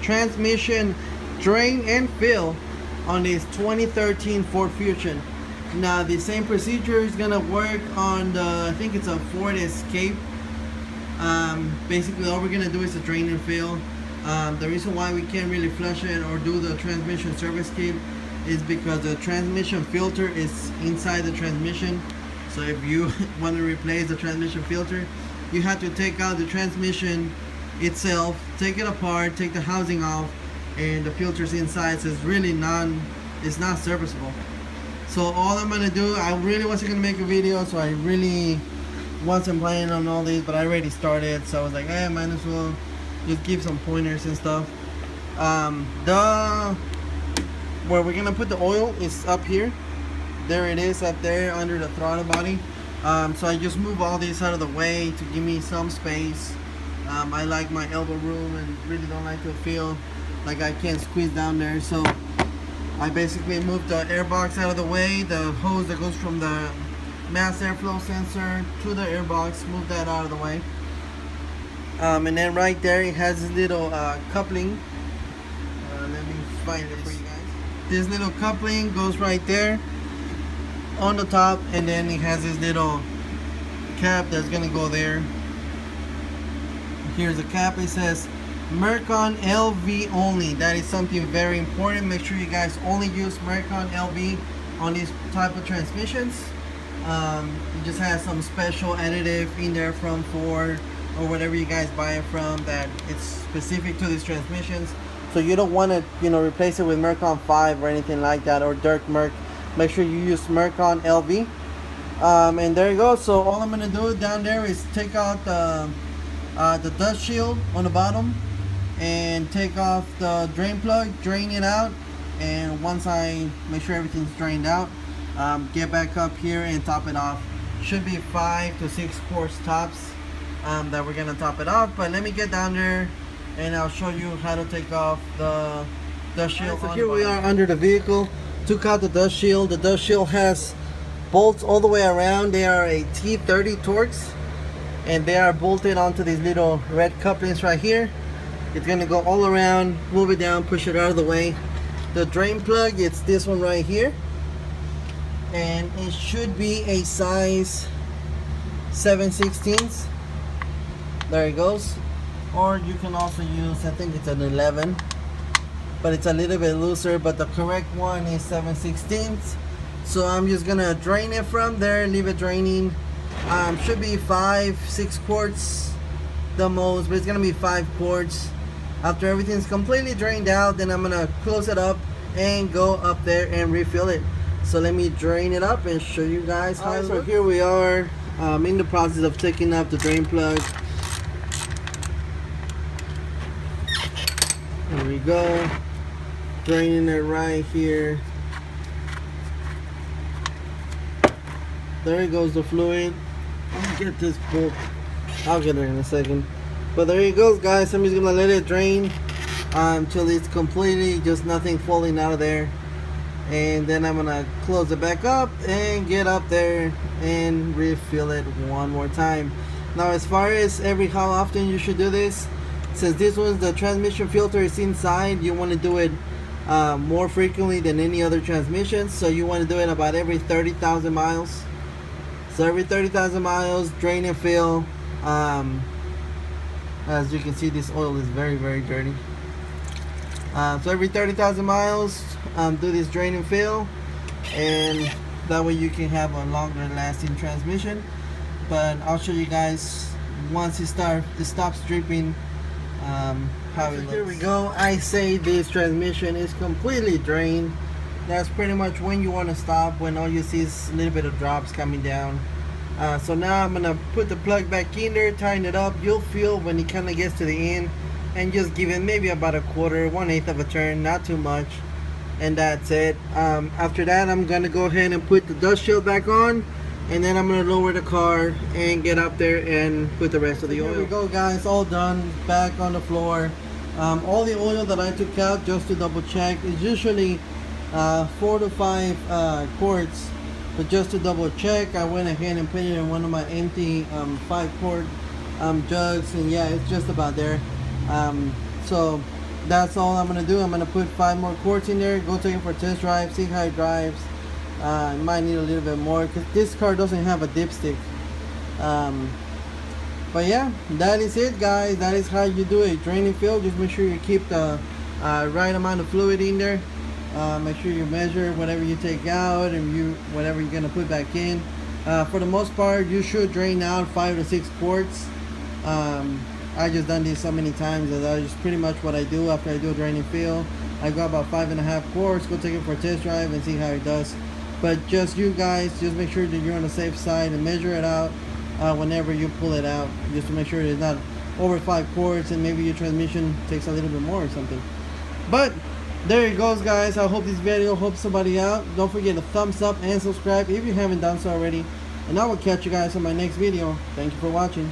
transmission drain and fill on this 2013 Ford Fusion. Now the same procedure is gonna work on the, I think it's a Ford Escape. Basically all we're gonna do is a drain and fill. The reason why we can't really flush it or do the transmission service kit is because the transmission filter is inside the transmission. So if you want to replace the transmission filter, you have to take out the transmission itself, take it apart, take the housing off, and the filter's inside, so it's not serviceable. So all I'm gonna do, I really wasn't gonna make a video, so I really wasn't planning on all these, but I already started, so I was like, hey, I might as well just give some pointers and stuff. Where we're gonna put the oil is up here. There it is, up there under the throttle body. So I just move all these out of the way to give me some space. I like my elbow room and really don't like to feel like I can't squeeze down there. So I basically moved the air box out of the way, the hose that goes from the mass airflow sensor to the air box, move that out of the way. And then right there it has this little coupling. Let me find it for you guys. This little coupling goes right there on the top, and then it has this little cap that's gonna go there. Here's a cap. It says Mercon LV only. That is something very important. Make sure you guys only use Mercon LV on these type of transmissions. It just has some special additive in there from Ford or whatever you guys buy it from that it's specific to these transmissions. So you don't want to, replace it with Mercon 5 or anything like that, or Dirk Merc. Make sure you use Mercon LV. And there you go. So all I'm gonna do down there is take out the dust shield on the bottom and take off the drain plug, drain it out, and once I make sure everything's drained out, get back up here and top it off. Should be 5 to 6 quarts tops that we're gonna top it off. But let me get down there and I'll show you how to take off the dust shield. So here we are under the vehicle. Took out the dust shield. The dust shield has bolts all the way around. They are a T30 Torx, and they are bolted onto these little red couplings right here. It's gonna go all around, move it down, push it out of the way. The drain plug, it's this one right here, and it should be a size 7/16. There it goes. Or you can also use, I think it's an 11, but it's a little bit looser, but the correct one is 7/16. So I'm just gonna drain it from there, leave it draining. Should be 5-6 quarts the most, but it's gonna be 5 quarts. After everything's completely drained out, then I'm gonna close it up and go up there and refill it. So let me drain it up and show you guys how it looks. So here we are in the process of taking up the drain plug. There we go, draining it right here. There goes the fluid. Let me get this bolt. I'll get it in a second. But there it goes, guys. I'm just gonna let it drain until it's completely just nothing falling out of there, and then I'm gonna close it back up and get up there and refill it one more time. Now, as far as how often you should do this, since this one's the transmission filter is inside, you want to do it more frequently than any other transmission. So you want to do it about every 30,000 miles. So every 30,000 miles, drain and fill. As you can see, this oil is very, very dirty. So every 30,000 miles, do this drain and fill, and that way you can have a longer lasting transmission. But I'll show you guys once it stops dripping how it looks. Here we go. I say this transmission is completely drained. That's pretty much when you want to stop, when all you see is a little bit of drops coming down. So now I'm gonna put the plug back in there, tighten it up. You'll feel when it kind of gets to the end, and just give it maybe about a quarter, 1/8 of a turn, not too much, and that's it. After that, I'm gonna go ahead and put the dust shield back on, and then I'm gonna lower the car and get up there and put the rest of the oil. Here we go, guys, all done, back on the floor. All the oil that I took out, just to double check, is usually 4 to 5 quarts, but just to double check, I went ahead and put it in one of my empty 5 quart jugs, and yeah, it's just about there. So that's all I'm gonna do. I'm gonna put 5 more quarts in there, go take it for a test drive, see how it drives. It might need a little bit more because this car doesn't have a dipstick. But yeah, that is it, guys. That is how you do a drain and fill. Just make sure you keep the right amount of fluid in there. Make sure you measure whatever you take out and whatever you're gonna put back in. For the most part, you should drain out 5 to 6 quarts. I just done this so many times that that's just pretty much what I do after I do a drain and fill. I go about 5.5 quarts, go take it for a test drive and see how it does. But just you guys, just make sure that you're on the safe side and measure it out whenever you pull it out, just to make sure it's not over 5 quarts and maybe your transmission takes a little bit more or something. But there it goes, guys. I hope this video helps somebody out. Don't forget to thumbs up and subscribe if you haven't done so already. And I will catch you guys on my next video. Thank you for watching.